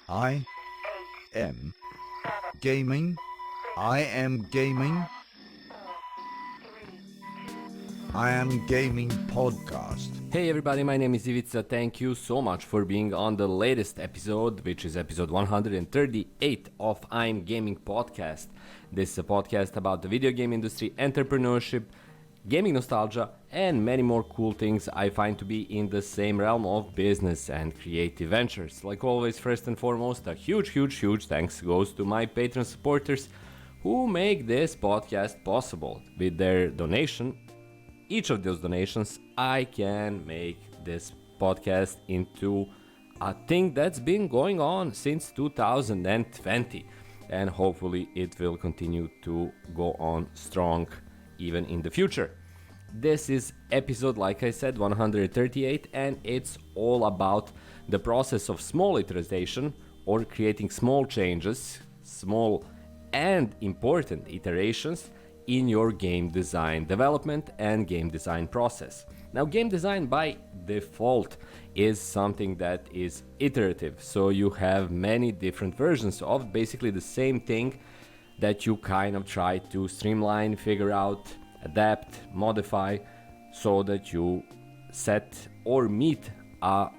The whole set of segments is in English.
I am gaming. I am gaming. I am gaming podcast. Hey everybody, my name is Ivica. Thank you so much for being on the latest episode, which is episode 138 of I'm Gaming Podcast. This is a podcast about the video game industry, entrepreneurship, gaming nostalgia, and many more cool things I find to be in the same realm of business and creative ventures. Like always, first and foremost, a huge thanks goes to my Patreon supporters who make this podcast possible. With their donation, each of those donations, I can make this podcast into a thing that's been going on since 2020, and hopefully it will continue to go on strong even in the future. This is episode, like I said, 138, and it's all about the process of small iteration or creating small changes, small and important iterations in your game design development and game design process. Now, game design by default is something that is iterative, so you have many different versions of basically the same thing that you kind of try to streamline, figure out, adapt, modify, so that you set or meet a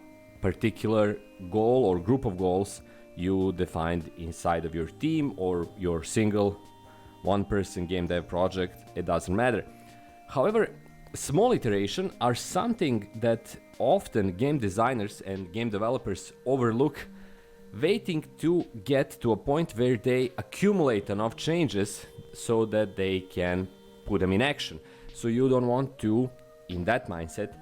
particular goal or group of goals you defined inside of your team or your single one-person game dev project. It doesn't matter. However, small iteration are something that often game designers and game developers overlook, waiting to get to a point where they accumulate enough changes so that they can put them in action. So you don't want to, in that mindset,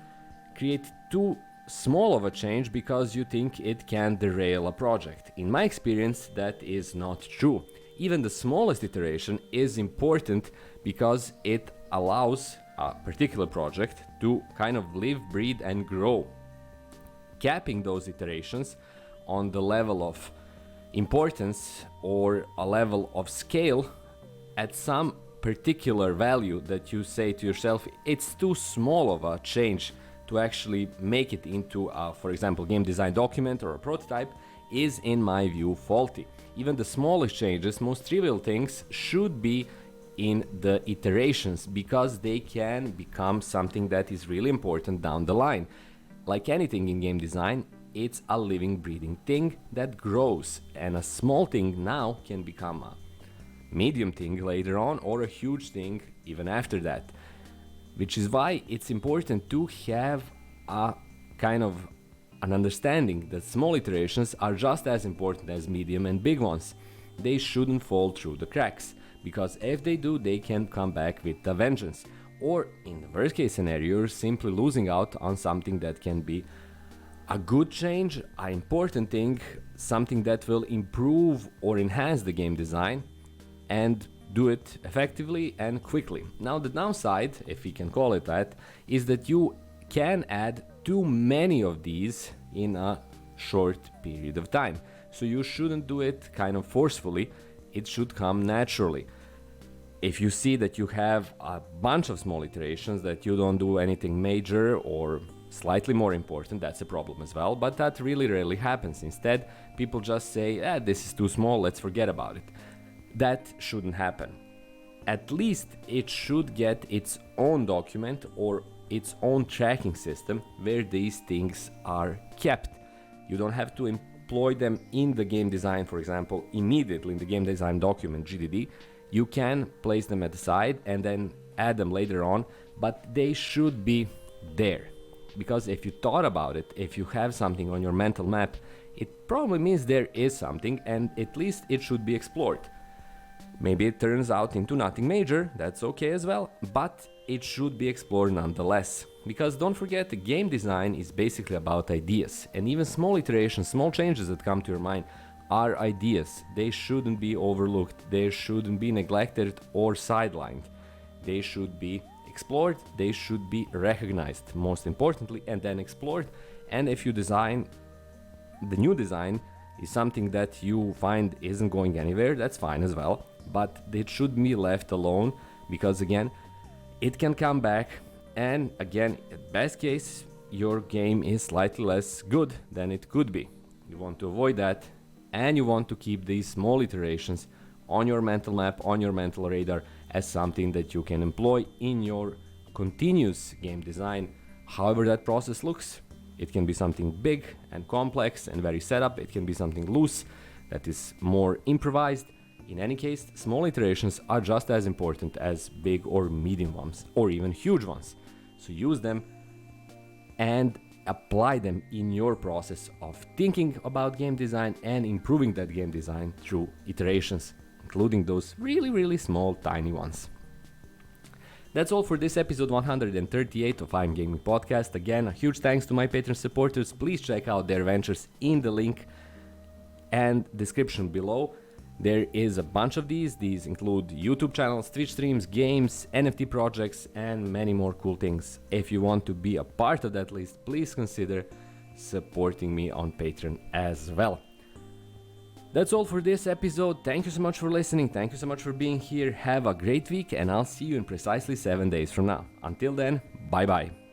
create too small of a change because you think it can derail a project. In my experience, that is not true. Even the smallest iteration is important because it allows a particular project to kind of live, breathe, and grow. Capping those iterations on the level of importance or a level of scale at some particular value that you say to yourself, it's too small of a change to actually make it into a, for example, game design document or a prototype, is in my view faulty. Even the smallest changes, most trivial things, should be in the iterations because they can become something that is really important down the line. Like anything in game design, it's a living, breathing thing that grows, and a small thing now can become a medium thing later on or a huge thing even after that. Which is why it's important to have a kind of an understanding that small iterations are just as important as medium and big ones. They shouldn't fall through the cracks, because if they do, they can come back with a vengeance. Or in the worst case scenario, you're simply losing out on something that can be a good change, an important thing, something that will improve or enhance the game design, and do it effectively and quickly. Now, the downside, if we can call it that, is that you can add too many of these in a short period of time. So you shouldn't do it kind of forcefully. It should come naturally. If you see that you have a bunch of small iterations, that you don't do anything major or slightly more important, that's a problem as well, but that really rarely happens. Instead, people just say, this is too small, let's forget about it. That shouldn't happen. At least it should get its own document or its own tracking system where these things are kept. You don't have to employ them in the game design, for example, immediately in the game design document, GDD. You can place them at the side and then add them later on, but they should be there. Because if you thought about it, if you have something on your mental map, it probably means there is something, and at least it should be explored. Maybe it turns out into nothing major, that's okay as well, but it should be explored nonetheless. Because don't forget, the game design is basically about ideas, and even small iterations, small changes that come to your mind are ideas. They shouldn't be overlooked, they shouldn't be neglected or sidelined. They should be explored, they should be recognized, most importantly, and then explored. And if you design, the new design is something that you find isn't going anywhere, that's fine as well. But it should be left alone, because again, it can come back, and again, at best case, your game is slightly less good than it could be. You want to avoid that, and you want to keep these small iterations on your mental map, on your mental radar, as something that you can employ in your continuous game design, however that process looks. It can be something big and complex and very set up. It can be something loose that is more improvised. In any case, small iterations are just as important as big or medium ones, or even huge ones. So use them and apply them in your process of thinking about game design and improving that game design through iterations, including those really, really small, tiny ones. That's all for this episode 138 of I'm Gaming Podcast. Again, a huge thanks to my Patreon supporters. Please check out their ventures in the link and description below. There is a bunch of these. These include YouTube channels, Twitch streams, games, NFT projects, and many more cool things. If you want to be a part of that list, please consider supporting me on Patreon as well. That's all for this episode. Thank you so much for listening. Thank you so much for being here. Have a great week, and I'll see you in precisely 7 days from now. Until then, bye bye.